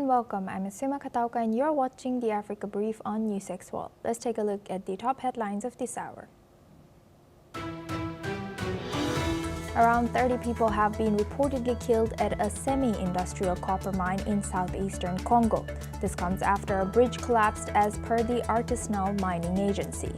and welcome. I'm Asima Katauka and you're watching the Africa Brief on News X World. Let's take a look at the top headlines of this hour. Around 30 people have been reportedly killed at a semi-industrial copper mine in southeastern Congo. This comes after a bridge collapsed as per the artisanal mining agency.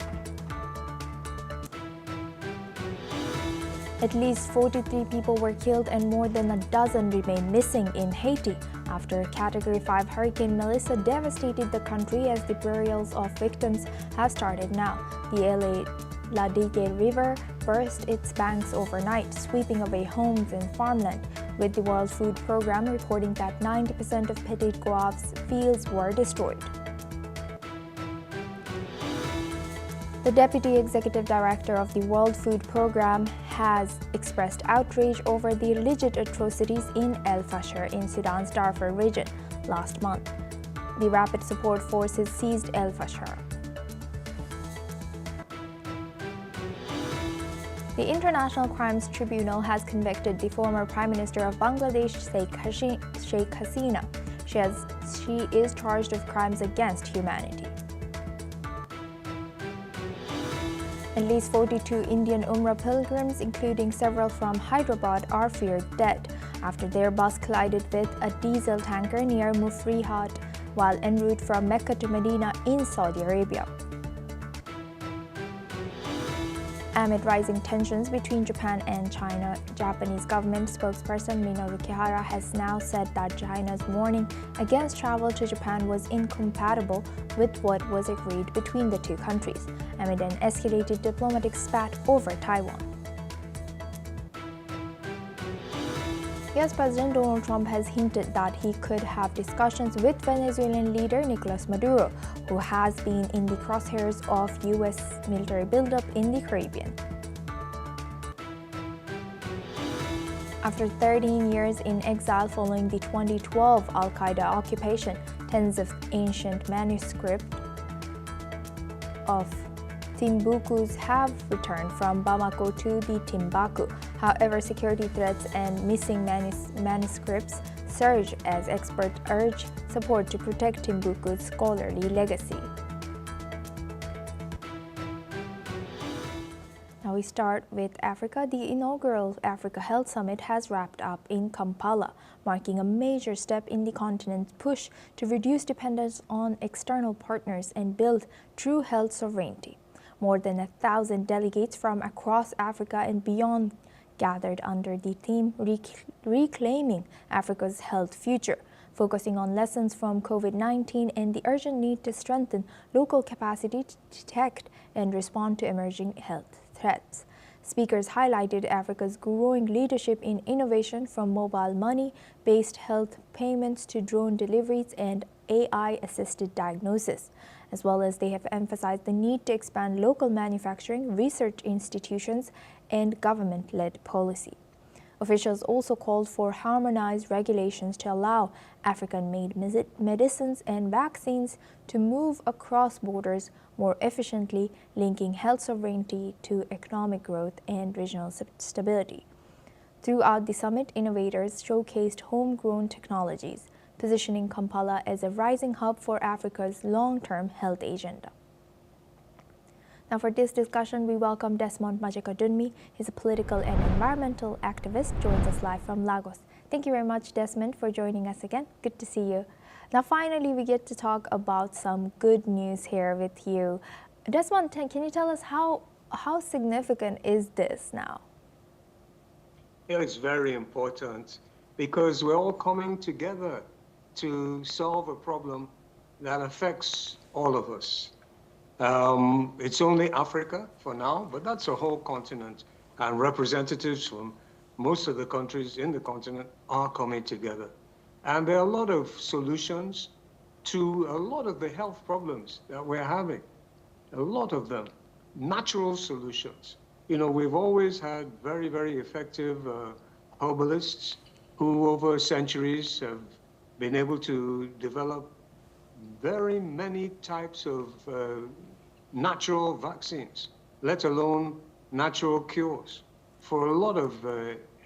At least 43 people were killed and more than a dozen remain missing in Haiti after Category 5 Hurricane Melissa devastated the country as the burials of victims have started now. The Ladigue River burst its banks overnight, sweeping away homes and farmland, with the World Food Programme reporting that 90% of Petit Goâve's fields were destroyed. The Deputy Executive Director of the World Food Programme has expressed outrage over the alleged atrocities in El Fasher in Sudan's Darfur region last month. The Rapid Support Forces seized El Fasher. The International Crimes Tribunal has convicted the former Prime Minister of Bangladesh, Sheikh Hasina. She is charged of crimes against humanity. At least 42 Indian Umrah pilgrims, including several from Hyderabad, are feared dead after their bus collided with a diesel tanker near Mufrihat while en route from Mecca to Medina in Saudi Arabia. Amid rising tensions between Japan and China, Japanese government spokesperson Minoru Kihara has now said that China's warning against travel to Japan was incompatible with what was agreed between the two countries, amid an escalated diplomatic spat over Taiwan. US President Donald Trump has hinted that he could have discussions with Venezuelan leader Nicolas Maduro, who has been in the crosshairs of US military buildup in the Caribbean. After 13 years in exile following the 2012 Al-Qaeda occupation, tens of ancient manuscripts of Timbuktus have returned from Bamako to the Timbuktu. However, security threats and missing manuscripts surge as experts urge support to protect Timbuktu's scholarly legacy. Now we start with Africa. The inaugural Africa Health Summit has wrapped up in Kampala, marking a major step in the continent's push to reduce dependence on external partners and build true health sovereignty. More than 1,000 delegates from across Africa and beyond gathered under the theme Reclaiming Africa's Health Future, focusing on lessons from COVID-19 and the urgent need to strengthen local capacity to detect and respond to emerging health threats. Speakers highlighted Africa's growing leadership in innovation, from mobile money-based health payments to drone deliveries and AI-assisted diagnosis, as well as they have emphasized the need to expand local manufacturing, research institutions, and government-led policy. Officials also called for harmonized regulations to allow African-made medicines and vaccines to move across borders more efficiently, linking health sovereignty to economic growth and regional stability. Throughout the summit, innovators showcased homegrown technologies, positioning Kampala as a rising hub for Africa's long-term health agenda. Now for this discussion, we welcome Desmond Majeka-Dunmi. He's a political and environmental activist, joins us live from Lagos. Thank you very much, Desmond, for joining us again. Good to see you. Now finally, we get to talk about some good news here with you. Desmond, can you tell us how significant is this now? Yeah, it's very important because we're all coming together to solve a problem that affects all of us. It's only Africa for now, but that's a whole continent, and representatives from most of the countries in the continent are coming together. And there are a lot of solutions to a lot of the health problems that we're having, a lot of them, natural solutions. You know, we've always had very, very effective herbalists who over centuries have been able to develop very many types of natural vaccines, let alone natural cures for a lot of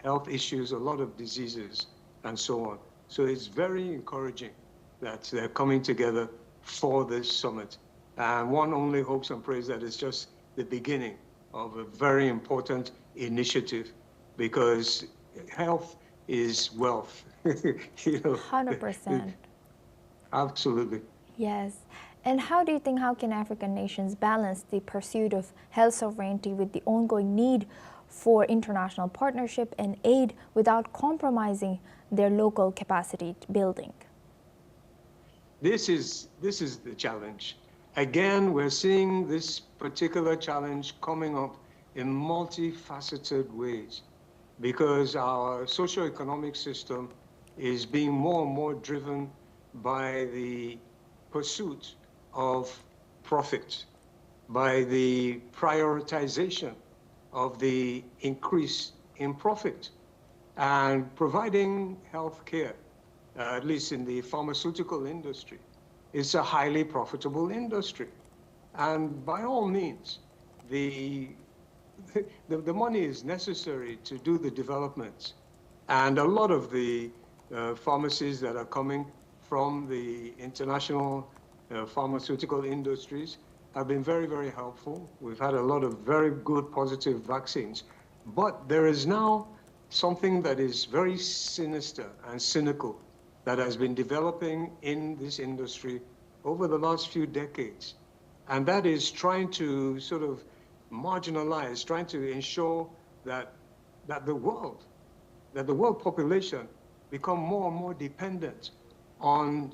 health issues, a lot of diseases, and so on. So it's very encouraging that they're coming together for this summit. And one only hopes and prays that it's just the beginning of a very important initiative, because health is wealth. You know, 100%. absolutely. Yes. And how do you think, how can African nations balance the pursuit of health sovereignty with the ongoing need for international partnership and aid without compromising their local capacity building? This is the challenge. Again, we're seeing this particular challenge coming up in multifaceted ways, because our socioeconomic system is being more and more driven by the pursuit of profit, by the prioritization of the increase in profit, and providing health care, at least in the pharmaceutical industry. It's a highly profitable industry. And by all means, the money is necessary to do the developments. And a lot of the pharmacies that are coming from the international pharmaceutical industries have been very, very helpful. We've had a lot of very good positive vaccines. But there is now something that is very sinister and cynical that has been developing in this industry over the last few decades. And that is trying to sort of marginalize, trying to ensure that the world population become more and more dependent on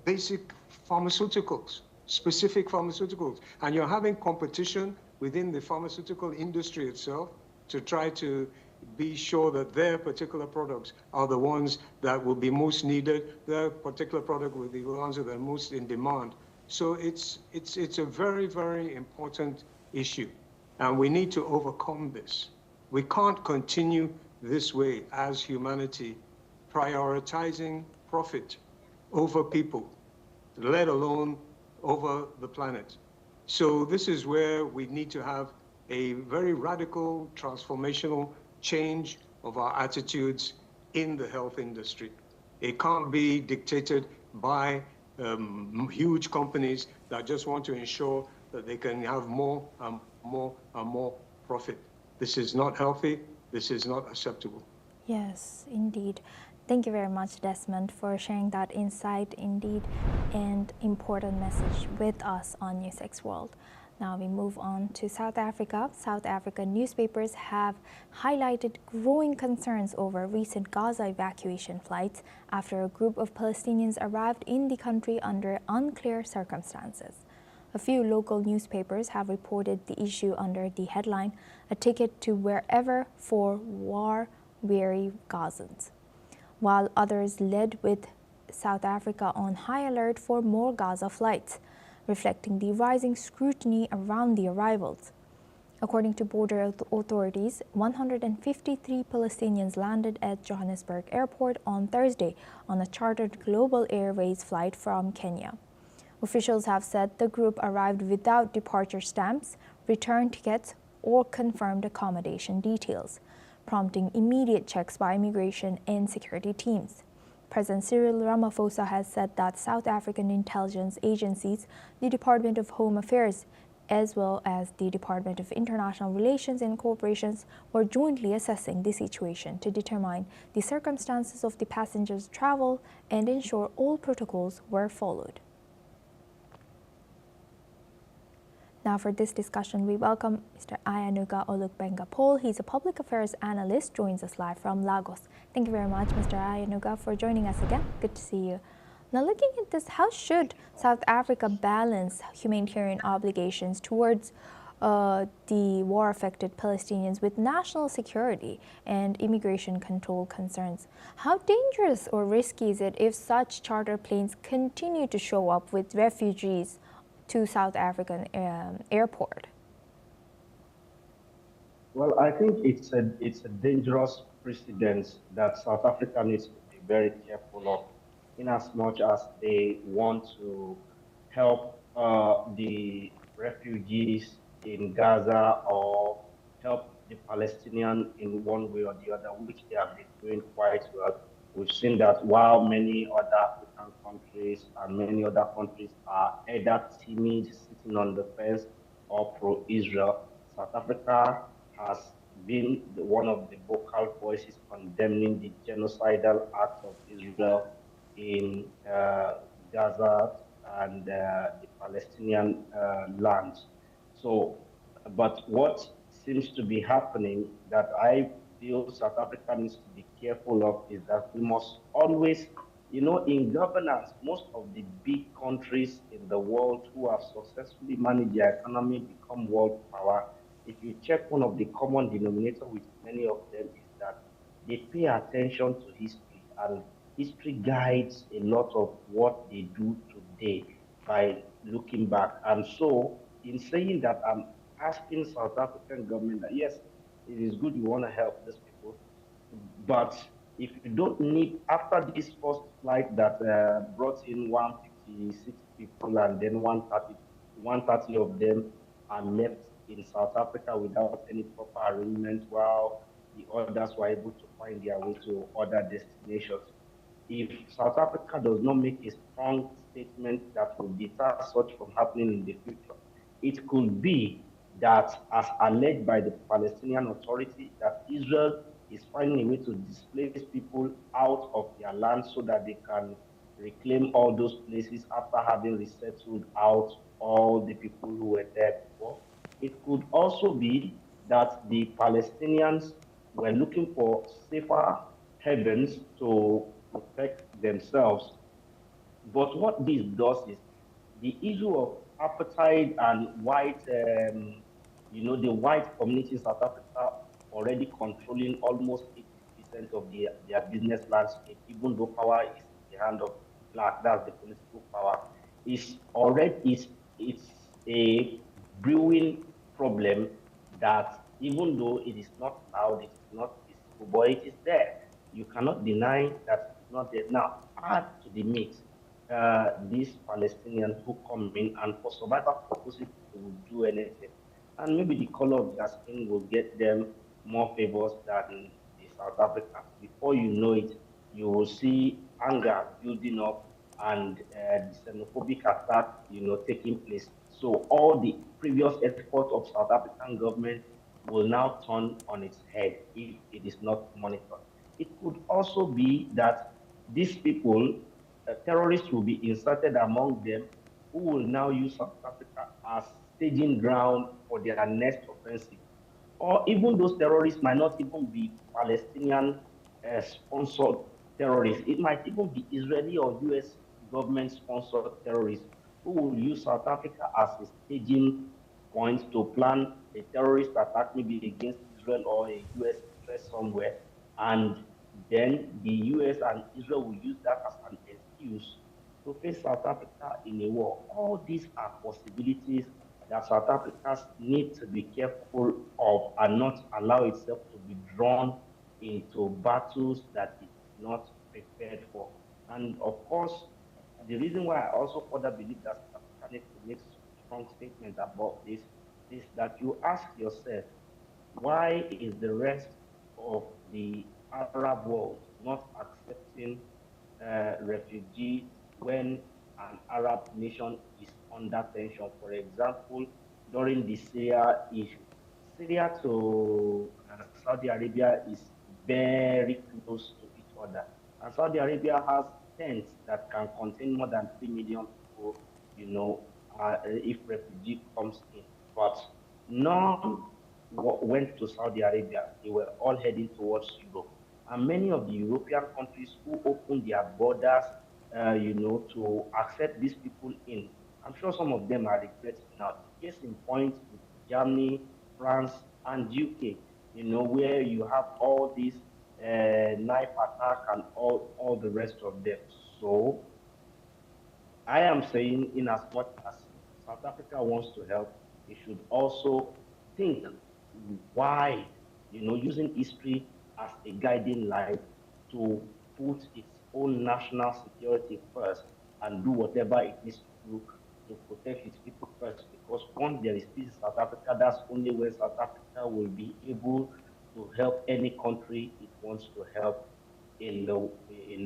basic pharmaceuticals, specific pharmaceuticals. And you're having competition within the pharmaceutical industry itself to try to be sure that their particular products are the ones that will be most needed, their particular product will be the ones that are most in demand. So it's a very, very important issue, and we need to overcome this. We can't continue this way as humanity, prioritizing profit over people, let alone over the planet. So this is where we need to have a very radical, transformational change of our attitudes in the health industry. It can't be dictated by huge companies that just want to ensure that they can have more and more and more profit. This is not healthy. This is not acceptable. Yes, indeed. Thank you very much, Desmond, for sharing that insight, indeed, and important message with us on News6 World. Now we move on to South Africa. South African newspapers have highlighted growing concerns over recent Gaza evacuation flights after a group of Palestinians arrived in the country under unclear circumstances. A few local newspapers have reported the issue under the headline, "A Ticket to Wherever for War-Weary Gazans," while others led with South Africa on high alert for more Gaza flights, reflecting the rising scrutiny around the arrivals. According to border authorities, 153 Palestinians landed at Johannesburg Airport on Thursday on a chartered Global Airways flight from Kenya. Officials have said the group arrived without departure stamps, return tickets, or confirmed accommodation details, prompting immediate checks by immigration and security teams. President Cyril Ramaphosa has said that South African intelligence agencies, the Department of Home Affairs, as well as the Department of International Relations and Cooperation, were jointly assessing the situation to determine the circumstances of the passengers' travel and ensure all protocols were followed. Now for this discussion, we welcome Mr. Ayanuga Olugbenga-Paul. He's a public affairs analyst, joins us live from Lagos. Thank you very much, Mr. Ayanuga, for joining us again. Good to see you. Now looking at this, how should South Africa balance humanitarian obligations towards the war-affected Palestinians with national security and immigration control concerns? How dangerous or risky is it if such charter planes continue to show up with refugees to South African airport? Well, I think it's a dangerous precedent that South Africa needs to be very careful of, in as much as they want to help the refugees in Gaza or help the Palestinians in one way or the other, which they have been doing quite well. We've seen that while many other African countries and many other countries are either timid, sitting on the fence, or pro-Israel, South Africa has been one of the vocal voices condemning the genocidal acts of Israel in Gaza and the Palestinian lands. So, but what seems to be happening that I feel South Africa needs to be careful of is that we must always, in governance, most of the big countries in the world who have successfully managed their economy become world power. If you check, one of the common denominator with many of them is that they pay attention to history, and history guides a lot of what they do today by looking back. And so, in saying that, I'm asking South African government that yes, it is good you want to help these people, but if you don't need, after this first flight that brought in 156 people and then 130 of them are left in South Africa without any proper arrangement, while the others were able to find their way to other destinations. If South Africa does not make a strong statement that will deter such from happening in the future, it could be that, as alleged by the Palestinian Authority, that Israel is finding a way to displace people out of their land so that they can reclaim all those places after having resettled out all the people who were there before. It could also be that the Palestinians were looking for safer heavens to protect themselves. But what this does is the issue of apartheid and the white community in South Africa already controlling almost 80% of their business landscape, even though power is in the hand of black, that's the political power, is already is it's a brewing problem that, even though it is not loud, it is not visible, but it is there. You cannot deny that it is not there. Now, add to the mix these Palestinians who come in, and for survival purposes, they will do anything. And maybe the color of their skin will get them more favors than the South Africans. Before you know it, you will see anger building up and the xenophobic attack, taking place. So all the previous efforts of South African government will now turn on its head if it is not monitored. It could also be that these people, terrorists will be inserted among them, who will now use South Africa as staging ground for their next offensive. Or even those terrorists might not even be Palestinian sponsored terrorists. It might even be Israeli or US government sponsored terrorists who will use South Africa as a staging point to plan a terrorist attack, maybe against Israel or a US interest somewhere. And then the US and Israel will use that as an excuse to face South Africa in a war. All these are possibilities that South Africa need to be careful of and not allow itself to be drawn into battles that it is not prepared for. And of course, the reason why I also further believe that South Africa needs to make strong statements about this is that you ask yourself, why is the rest of the Arab world not accepting refugees when an Arab nation is under tension? For example, during the Syria issue, Syria to Saudi Arabia is very close to each other. And Saudi Arabia has tents that can contain more than 3 million people, if refugee comes in. But none went to Saudi Arabia. They were all heading towards Europe. And many of the European countries who opened their borders, to accept these people in, I'm sure some of them are regretting now. Case in point with Germany, France, and UK, where you have all these knife attack and all the rest of them. So I am saying, in as much as South Africa wants to help, it should also think why, using history as a guiding light to put its own national security first and do whatever it needs to do to protect its people first. Because once there is peace in South Africa, that's only when South Africa will be able to help any country it wants to help in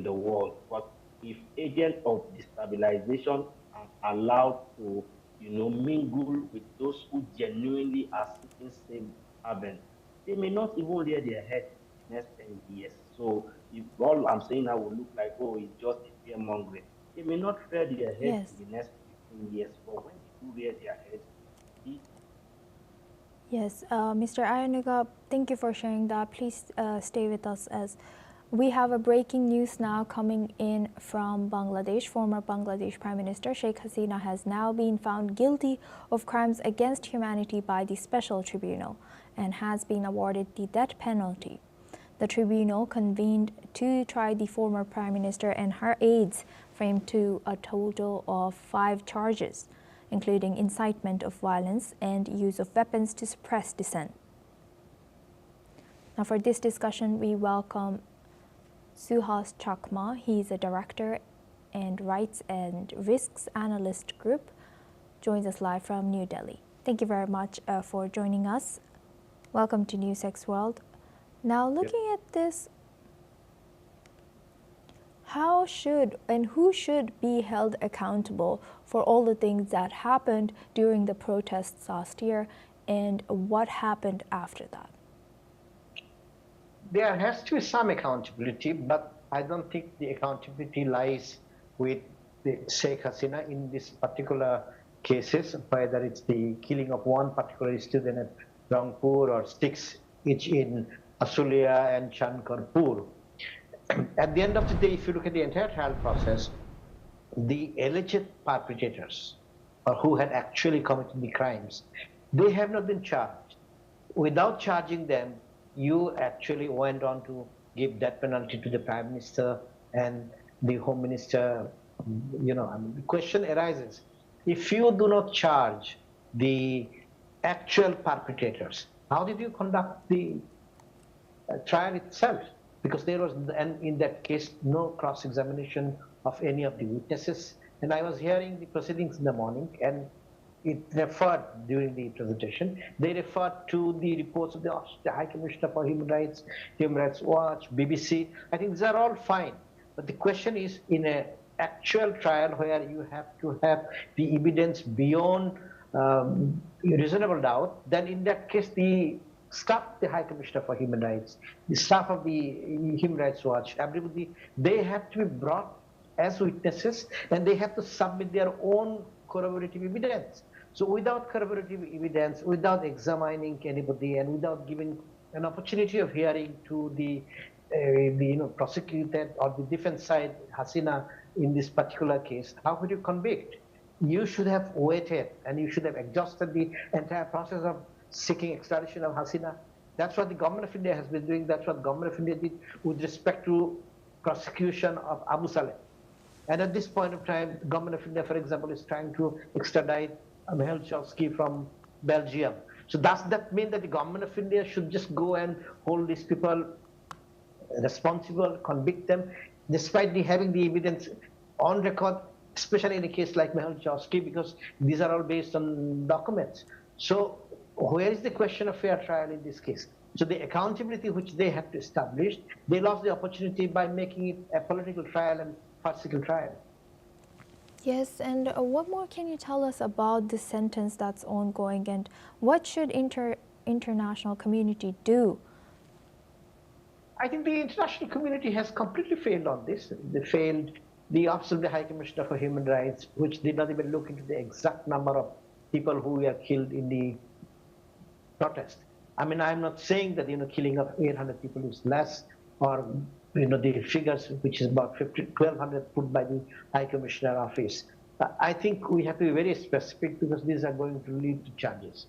the world. But if agents of destabilization are allowed to, mingle with those who genuinely are seeking safe haven, they may not even rear their head in the next 10 years. So if all I'm saying now will look like, oh, it's just a fear mongering, they may not rear their head Yes. in the next 15 years. But when they do rear their heads, Yes, Mr. Ayanaga, thank you for sharing that. Please stay with us as we have a breaking news now coming in from Bangladesh. Former Bangladesh Prime Minister Sheikh Hasina has now been found guilty of crimes against humanity by the Special Tribunal and has been awarded the death penalty. The tribunal convened to try the former Prime Minister and her aides, framed to a total of 5 charges, including incitement of violence and use of weapons to suppress dissent. Now for this discussion, we welcome Suhas Chakma. He is a director and rights and risks analyst group, joins us live from New Delhi. Thank you very much for joining us. Welcome to NewsX World. Now looking at this, how should and who should be held accountable for all the things that happened during the protests last year, and what happened after that? There has to be some accountability, but I don't think the accountability lies with the Sheikh Hasina in this particular cases, whether it's the killing of one particular student at Rangpur or 6 each in Asulia and Chankarpur. At the end of the day, if you look at the entire trial process, the alleged perpetrators or who had actually committed the crimes, they have not been charged. Without charging them, you actually went on to give death penalty to the Prime Minister and the Home Minister. The question arises, if you do not charge the actual perpetrators, how did you conduct the trial itself? Because there was, and in that case, no cross-examination of any of the witnesses. And I was hearing the proceedings in the morning, and it referred during the presentation, they referred to the reports of the High Commissioner for Human Rights, Human Rights Watch, BBC. I think these are all fine. But the question is, in an actual trial where you have to have the evidence beyond reasonable doubt, then in that case, the staff of the High Commissioner for Human Rights, the staff of the Human Rights Watch, everybody, they have to be brought as witnesses, and they have to submit their own corroborative evidence. So without corroborative evidence, without examining anybody, and without giving an opportunity of hearing to the prosecuted or the defense side, Hasina, in this particular case, how could you convict? You should have waited, and you should have exhausted the entire process of seeking extradition of Hasina. That's what the government of India has been doing. That's what the government of India did with respect to prosecution of Abu Saleh. And at this point of time, the government of India, for example, is trying to extradite Mehul Chowsky from Belgium. So does that mean that the government of India should just go and hold these people responsible, convict them, despite having the evidence on record, especially in a case like Mehul Chowsky, because these are all based on documents. So where is the question of fair trial in this case? So the accountability which they have to establish, they lost the opportunity by making it a political trial and farcical trial. Yes, and what more can you tell us about the sentence that's ongoing, and what should international community do? I think the international community has completely failed on this. They failed the Office of the High Commissioner for Human Rights, which did not even look into the exact number of people who were killed in the protest. I mean, I'm not saying that killing of 800 people is less, or the figures which is about 1,200 put by the High Commissioner office. I think we have to be very specific, because these are going to lead to charges.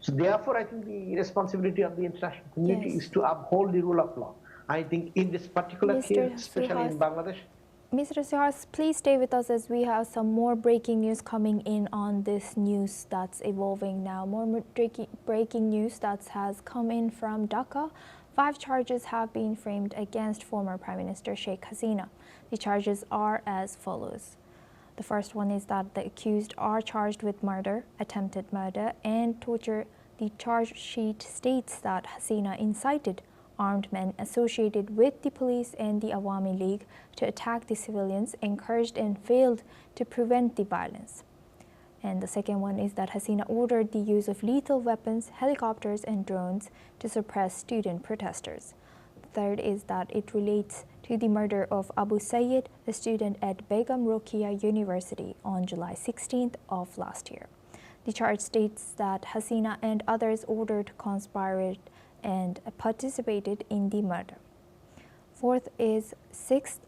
So therefore, I think the responsibility of the international community is to uphold the rule of law. I think in this particular case, especially in Bangladesh. Mr. Suhas, please stay with us as we have some more breaking news coming in on this news that's evolving now. More breaking news that has come in from Dhaka. 5 charges have been framed against former Prime Minister Sheikh Hasina. The charges are as follows. The first one is that the accused are charged with murder, attempted murder, and torture. The charge sheet states that Hasina incited armed men associated with the police and the Awami League to attack the civilians, encouraged and failed to prevent the violence. And the second one is that Hasina ordered the use of lethal weapons, helicopters and drones to suppress student protesters. The third is that it relates to the murder of Abu Sayyid, a student at Begum Rokia University on July 16th of last year. The charge states that Hasina and others ordered, conspired and participated in the murder. Fourth is 6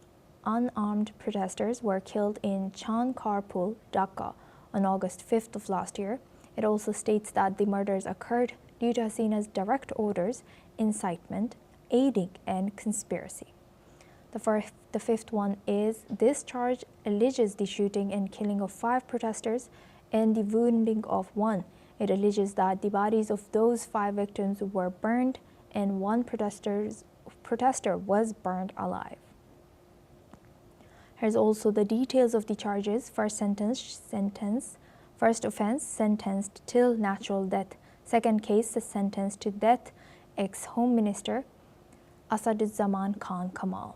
unarmed protesters were killed in Chankarpur, Dhaka on August 5th of last year. It also states that the murders occurred due to Hasina's direct orders, incitement, aiding and conspiracy. The fifth one is this charge alleges the shooting and killing of 5 protesters and the wounding of 1. It alleges that the bodies of those 5 victims were burned and 1 protester was burned alive. Here's also the details of the charges. First offense, sentenced till natural death. Second case, sentenced to death, ex-Home Minister Asaduzzaman Khan Kamal.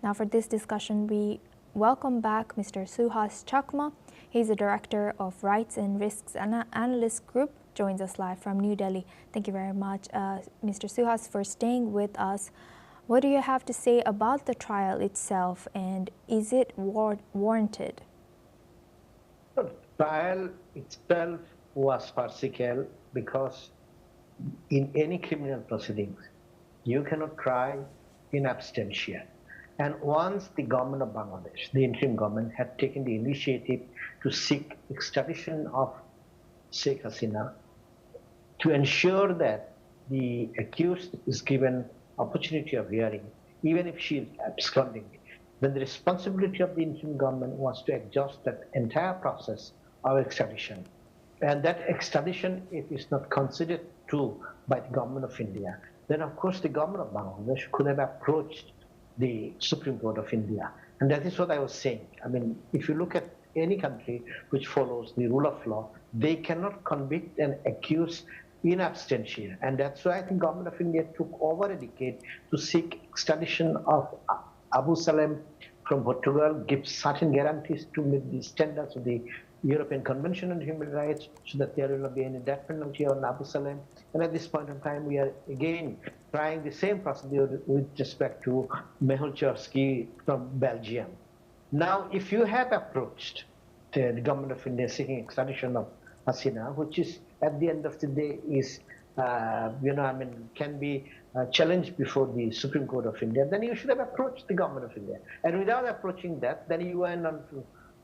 Now for this discussion, we welcome back Mr. Suhas Chakma. He's the Director of Rights and Risks Analyst Group, joins us live from New Delhi. Thank you very much, Mr. Suhas, for staying with us. What do you have to say about the trial itself, and is it warranted? The trial itself was farcical because in any criminal proceedings, you cannot try in absentia. And once the government of Bangladesh, the interim government, had taken the initiative to seek extradition of Sheikh Hasina to ensure that the accused is given opportunity of hearing, even if she is absconding, then the responsibility of the interim government was to exhaust that entire process of extradition. And that extradition, if it's not considered true by the government of India, then of course the government of Bangladesh could have approached the Supreme Court of India. And that is what I was saying. I mean, if you look at any country which follows the rule of law, they cannot convict and accuse in absentia. And that's why I think government of India took over a decade to seek extradition of Abu Salem from Portugal, give certain guarantees to meet the standards of the European Convention on Human Rights so that there will not be any death penalty on Abu Salem. And at this point in time, we are again trying the same procedure with respect to Mehul Chorsky from Belgium. Now, if you have approached the government of India seeking extradition of Hasina, which is at the end of the day is, can be challenged before the Supreme Court of India, then you should have approached the government of India. And without approaching that, then you went on to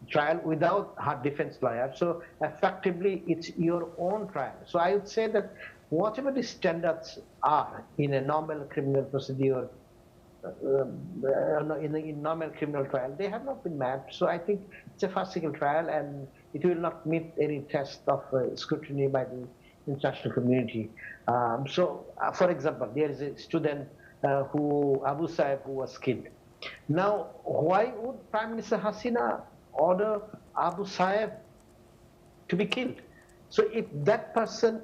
trial without hard defense lawyer. So effectively, it's your own trial. So I would say that whatever the standards are in a normal criminal procedure, in normal criminal trial, they have not been met. So I think it's a farcical trial, and it will not meet any test of scrutiny by the international community. For example, there is a student Abu Saib, who was killed. Now, why would Prime Minister Hasina order Abu Saib to be killed? So if that person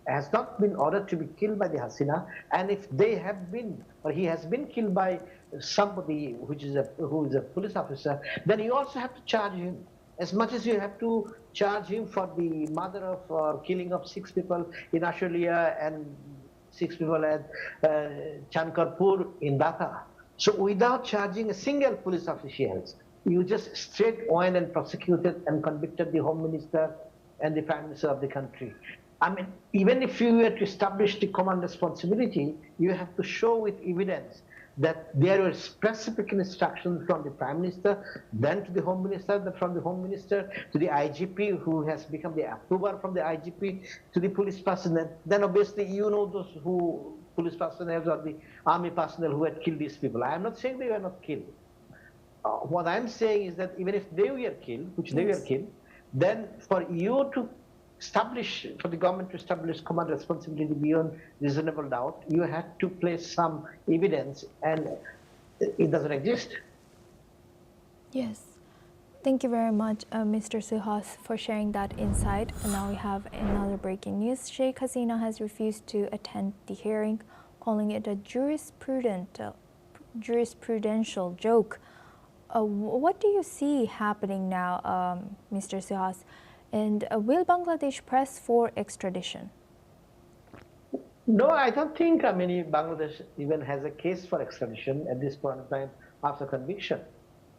has not been ordered to be killed by the Hasina, and if they have been, or he has been killed by somebody who is a police officer, then you also have to charge him. As much as you have to charge him for the murder of killing of 6 people in Australia and 6 people at Chankarpur in Dhaka. So without charging a single police official, you just straight went and prosecuted and convicted the Home Minister and the Prime Minister of the country. I mean, even if you were to establish the command responsibility, you have to show with evidence that there were specific instructions from the Prime Minister, then to the Home Minister, from the Home Minister to the IGP, who has become the approver from the IGP, to the police personnel. Then obviously you know those police personnel or the army personnel who had killed these people. I am not saying they were not killed. What I'm saying is that even if they were killed, which they were killed, then for you to establish, for the government to establish command responsibility beyond reasonable doubt, you had to place some evidence, and it doesn't exist. Yes. Thank you very much, Mr. Suhas, for sharing that insight. And now we have another breaking news. Sheikh Hasina has refused to attend the hearing, calling it a jurisprudential joke. What do you see happening now, Mr. Suhas? And will Bangladesh press for extradition? No, I don't think, Bangladesh even has a case for extradition at this point in time after conviction.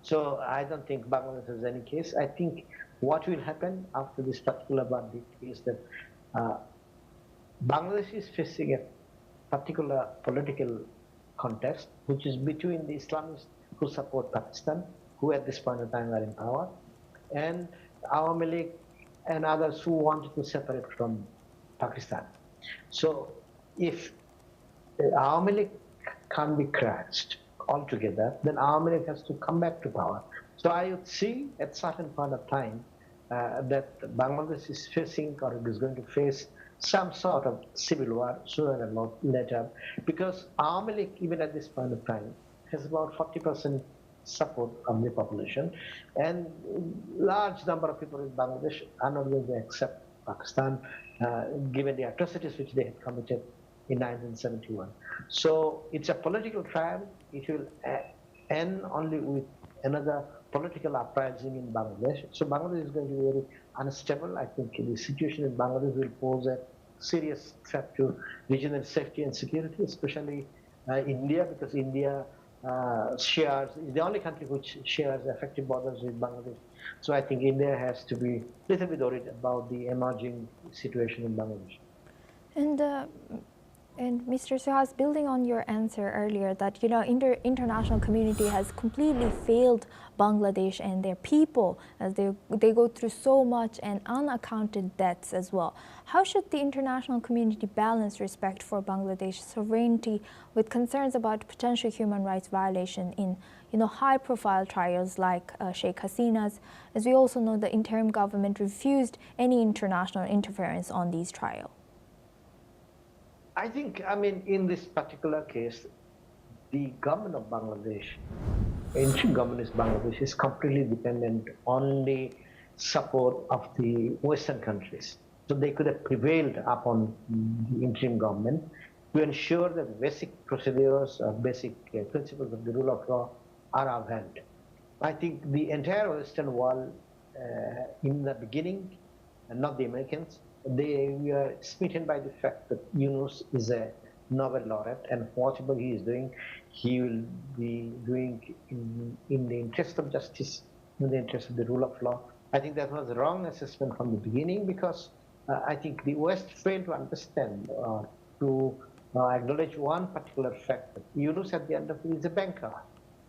So I don't think Bangladesh has any case. I think what will happen after this particular verdict is that Bangladesh is facing a particular political contest, which is between the Islamists who support Pakistan, who at this point in time are in power, and Awami League and others who wanted to separate from Pakistan. So if Awami League can't be crushed altogether, then Awami League has to come back to power. So I would see at certain point of time that Bangladesh is facing or is going to face some sort of civil war sooner or later, because Awami League, even at this point of time, has about 40% support from the population, and large number of people in Bangladesh are not going to accept Pakistan, given the atrocities which they had committed in 1971. So it's a political trial. It will end only with another political uprising in Bangladesh. So Bangladesh is going to be very unstable. I think the situation in Bangladesh will pose a serious threat to regional safety and security, especially India, because India shares, is the only country which shares effective borders with Bangladesh. So I think India has to be a little bit worried about the emerging situation in Bangladesh. And Mr. Suhas, building on your answer earlier that international community has completely failed Bangladesh and their people as they go through so much and unaccounted debts as well. How should the international community balance respect for Bangladesh's sovereignty with concerns about potential human rights violation in high-profile trials like Sheikh Hasina's, as we also know the interim government refused any international interference on these trials? I think, in this particular case, the government of Bangladesh, ancient government of Bangladesh, is completely dependent on the support of the Western countries. So they could have prevailed upon the interim government to ensure that basic procedures, basic principles of the rule of law are upheld. I think the entire Western world, in the beginning, and not the Americans, they were smitten by the fact that Yunus is a Nobel laureate, and whatever he is doing, he will be doing in the interest of justice, in the interest of the rule of law. I think that was a wrong assessment from the beginning, because I think the West failed to understand, to acknowledge one particular fact, that Yunus at the end of it is a banker,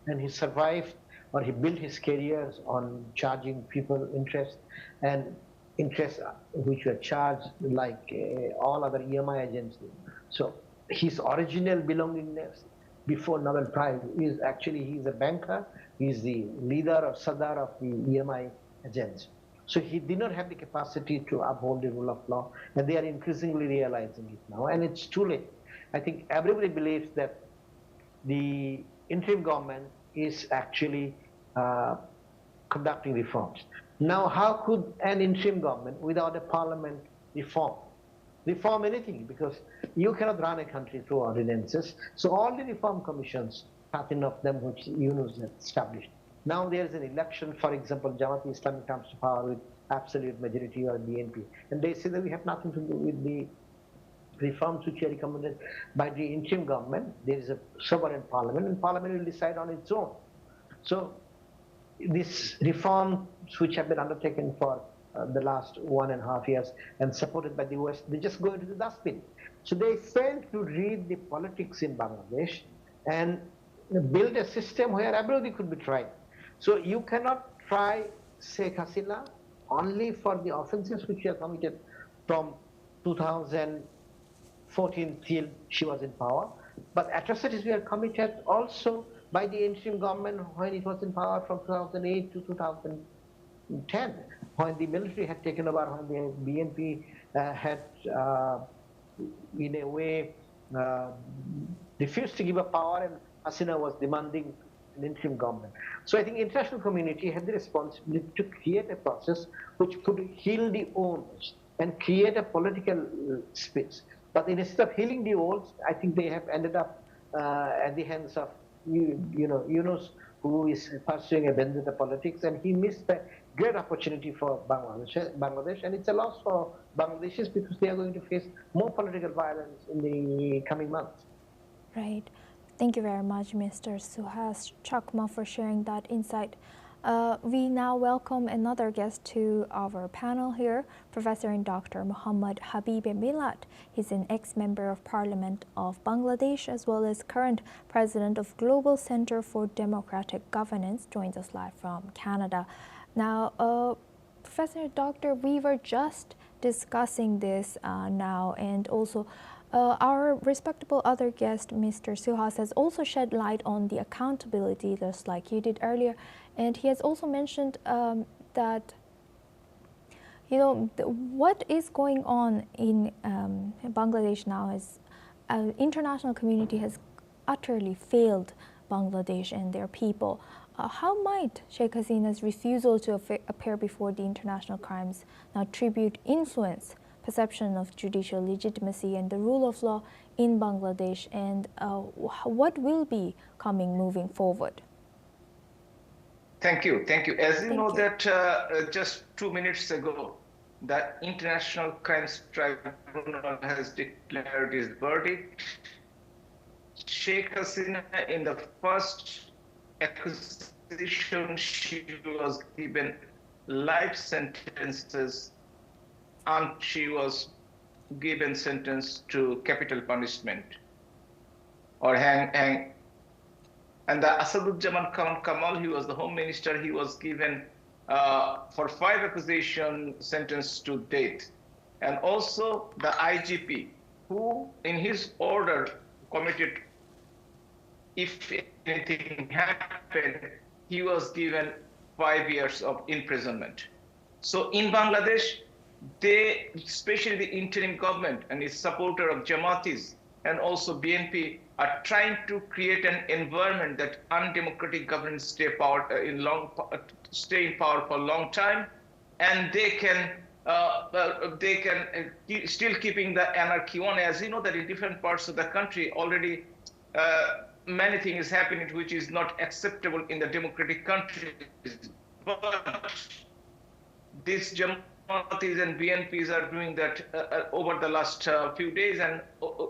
and he survived, or he built his careers on charging people interest, and interests which were charged like all other EMI agents do. So his original belongingness before Nobel Prize is actually he's a banker, he's the leader or Sadar of the EMI agents. So he did not have the capacity to uphold the rule of law, and they are increasingly realizing it now, and it's too late. I think everybody believes that the interim government is actually conducting reforms. Now, how could an interim government without a parliament reform anything? Because you cannot run a country through ordinances. So all the reform commissions, 13 of them which Yunus has established. Now there is an election, for example, Jamaat-e-Islami comes to power with absolute majority or BNP. And they say that we have nothing to do with the reforms which are recommended by the interim government. There is a sovereign parliament, and parliament will decide on its own. So these reforms which have been undertaken for the last 1.5 years and supported by the West, they just go into the dustbin. So they failed to read the politics in Bangladesh and build a system where everybody could be tried. So you cannot try Sheikh Hasina only for the offenses which were committed from 2014 till she was in power, but atrocities were committed also by the interim government when it was in power from 2008 to 2010, when the military had taken over, when the BNP had, in a way, refused to give up power, and Hasina was demanding an interim government. So I think international community had the responsibility to create a process which could heal the wounds and create a political space. But instead of healing the wounds, I think they have ended up at the hands of Yunus, who is pursuing a vendetta politics, and he missed a great opportunity for Bangladesh, and it's a loss for Bangladeshis because they are going to face more political violence in the coming months. Right. Thank you very much, Mr. Suhas Chakma, for sharing that insight. We now welcome another guest to our panel here, Professor and Dr. Muhammad Habib Milad. He's an ex-member of Parliament of Bangladesh as well as current president of Global Center for Democratic Governance, joins us live from Canada. Now, Professor, Doctor, we were just discussing this now, and also our respectable other guest, Mr. Suhas, has also shed light on the accountability, just like you did earlier. And he has also mentioned that, what is going on in Bangladesh now is international community has utterly failed Bangladesh and their people. How might Sheikh Hasina's refusal to appear before the international crimes now tribute influence perception of judicial legitimacy and the rule of law in Bangladesh, and what will be coming moving forward? Thank you. As you know that just 2 minutes ago, the International Crimes Tribunal has declared its verdict. Sheikh Hasina, in the first accusation, she was given life sentences, and she was given sentence to capital punishment or hang. And the Asaduzzaman Khan Kamal, he was the home minister, he was given for 5 accusation sentenced to death. And also the IGP, who in his order committed, if anything happened, he was given 5 years of imprisonment. So in Bangladesh, they, especially the interim government and its supporter of Jamatis and also BNP, are trying to create an environment that undemocratic governments stay in power for a long time, and they can still keeping the anarchy on. As you know that in different parts of the country already many things is happening which is not acceptable in the democratic countries. But these Jamatis and BNPs are doing that over the last few days, and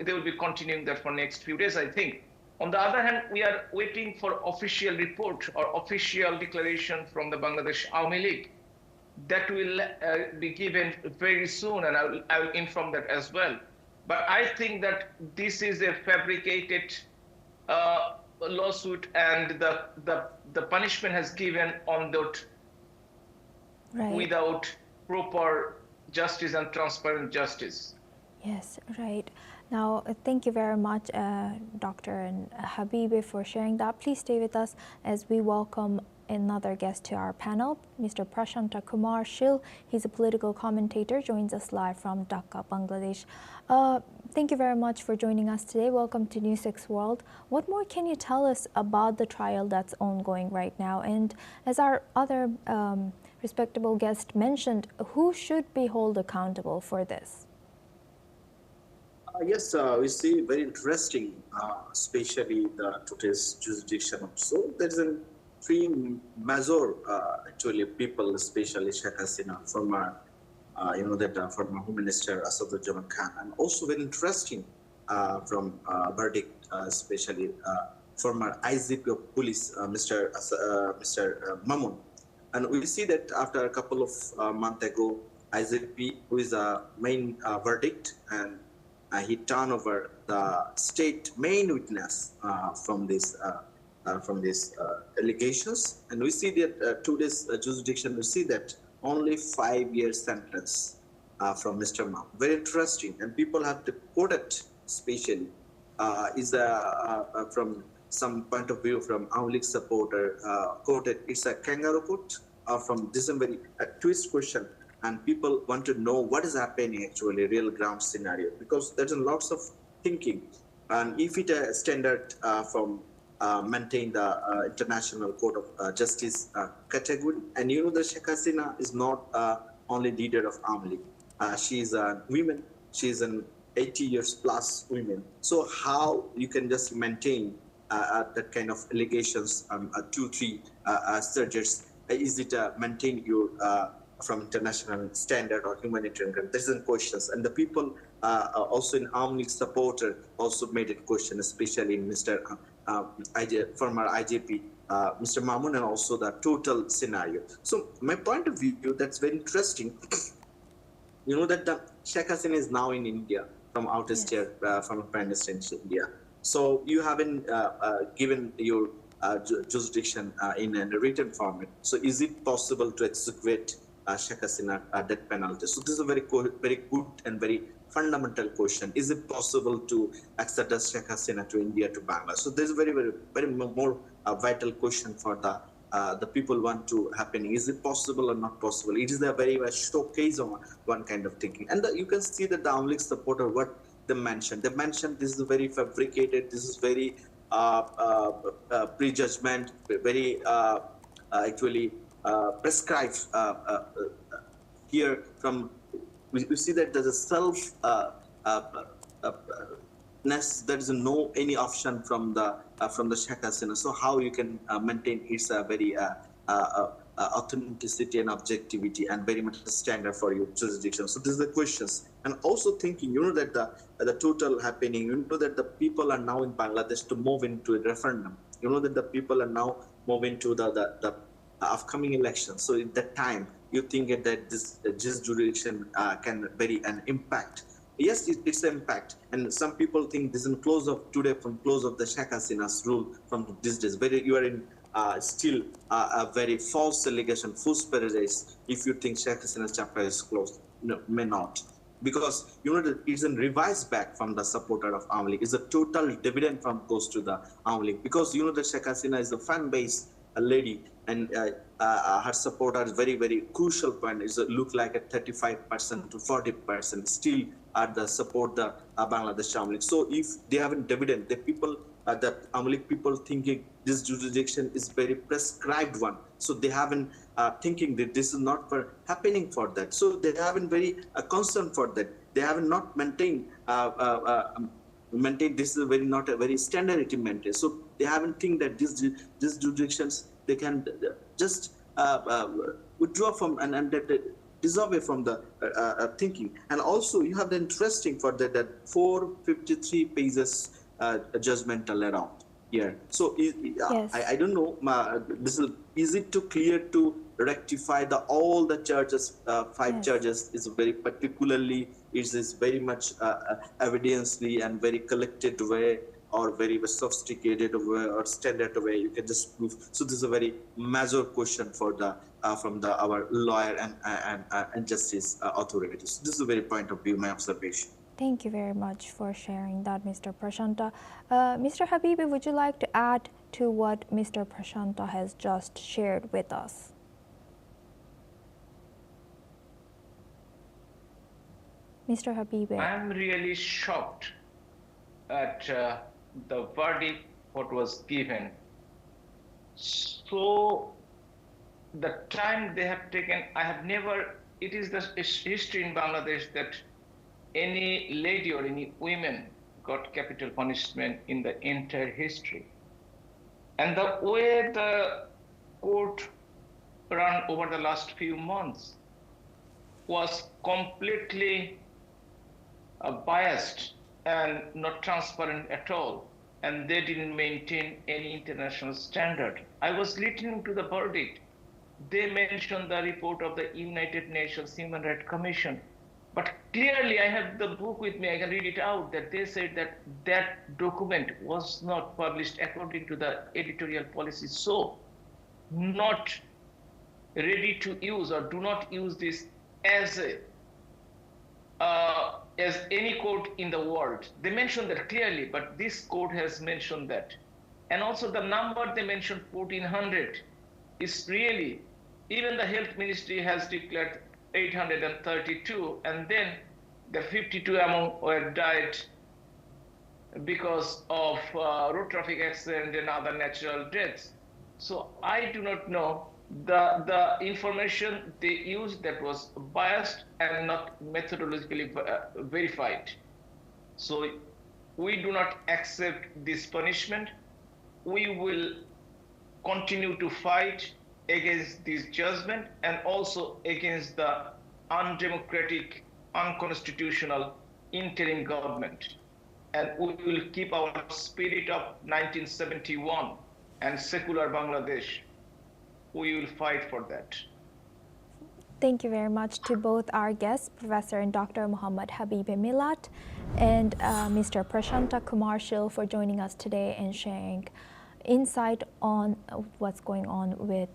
they will be continuing that for next few days, I think. On the other hand, we are waiting for official report or official declaration from the Bangladesh Awami League. That will be given very soon, and I will inform that as well. But I think that this is a fabricated lawsuit, and the punishment has given on that without proper justice and transparent justice. Yes, right. Now, thank you very much, Dr. and Habibi, for sharing that. Please stay with us as we welcome another guest to our panel, Mr. Prashanta Kumar Shil. He's a political commentator, joins us live from Dhaka, Bangladesh. Thank you very much for joining us today. Welcome to News 6 World. What more can you tell us about the trial that's ongoing right now? And as our other respectable guest mentioned, who should be held accountable for this? Yes, we see very interesting, especially the today's jurisdiction also. There is a 3 major actually people, especially Sheikh Hasina, former, former Home Minister Asaduzzaman Khan, and also very interesting from verdict, especially former IGP of Police, Mr. Mamun. And we see that after a couple of months ago, IGP, who is a main verdict, and he turned over the state main witness from this allegations. And we see that today's jurisdiction, we see that only 5-year sentence from Mr. Mamun. Very interesting, and people have to quote it, especially is from some point of view from Awami League supporter, quoted, it's a kangaroo court from this is a twist question, and people want to know what is happening actually, real ground scenario, because there's lots of thinking. And if it a standard from maintain the International Court of Justice category. And you know that Sheikh Hasina is not only leader of Army League. She is a woman. She is an 80 years plus women. So how you can just maintain that kind of allegations, 2-3 surges? Is it maintain your from international standard or humanitarian ground? This is questions, and the people also in Army League supporter also made it question, especially in Mr. Former IJP, Mr. Mamun, and also the total scenario. So my point of view, that's very interesting. You know that the Sheikh Hasina is now in India from outer state, from Prime Minister in India. So you haven't given your jurisdiction in a written format. So is it possible to execute Sheikh Hasina death penalty? So this is a very good and very fundamental question. Is it possible to accept Sheikh Hasina to India, to Bangladesh? So this is very more vital question for the people want to happening. Is it possible or not possible? It is a very showcase of one kind of thinking. And you can see that the Amlik supporter, what they mentioned. They mentioned this is very fabricated, this is very prejudgment, very actually prescribed here from, we see that there's a self there is no any option from the Sheikh Hasina. So how you can maintain its very authenticity and objectivity and very much standard for your jurisdiction? So this is the questions. And also thinking, you know, that the total happening, you know, that the people are now in Bangladesh to move into a referendum. You know that the people are now moving to the upcoming elections. So at that time, you think that this jurisdiction can vary an impact. Yes, it's an impact, and some people think this is close of today from close of the Sheikh Hasina's rule from these days. Whether you are in still a very false allegation, false paradise, if you think Sheikh Hasina's chapter is closed, no, may not, because you know that it's a revised back from the supporter of Army League. It's a total dividend from goes to the Army League, because you know that Sheikh Hasina is a fan base a lady, and her supporter is very crucial point is look like a 35% to 40% still at the support the Bangladesh Army League. So if they haven't dividend, the people the Army League people thinking this jurisdiction is very prescribed one, so they haven't thinking that this is not for happening for that. So they haven't very concern for that. They haven't not maintained this is very not a very standard maintained. So they haven't think that this jurisdictions they can just withdraw from and dissolve from the thinking. And also you have the interesting for that 453 pages judgmental around here. So Yes. I don't know, this is it too clear to rectify all the charges, five Yes. charges is very particularly, it is very much evidentially and very collected way, or very sophisticated way or standard way you can just prove. So this is a very major question for the from our lawyer and justice authorities. This is a very point of view, my observation. Thank you very much for sharing that, Mr. Prashanta. Mr. Habibi, would you like to add to what Mr. Prashanta has just shared with us? Mr. Habibi. I'm really shocked at the verdict what was given. So the time they have taken, I have never, it is the history in Bangladesh that any lady or any women got capital punishment in the entire history. And the way the court ran over the last few months was completely biased and not transparent at all. And they didn't maintain any international standard. I was listening to the verdict. They mentioned the report of the United Nations Human Rights Commission. But clearly, I have the book with me, I can read it out, that they said that that document was not published according to the editorial policy. So, not ready to use or do not use this as any court in the world. They mentioned that clearly, but this court has mentioned that. And also the number they mentioned, 1400, is really, even the health ministry has declared 832, and then the 52 among were died because of road traffic accident and other natural deaths. So I do not know the information they used that was biased and not methodologically verified. So we do not accept this punishment. We will continue to fight against this judgment and also against the undemocratic, unconstitutional interim government. And we will keep our spirit of 1971 and secular Bangladesh. We will fight for that. Thank you very much to both our guests, Professor and Dr. Muhammad Habib Milat and Mr. Prashanta Kumar Shil, for joining us today and sharing insight on what's going on with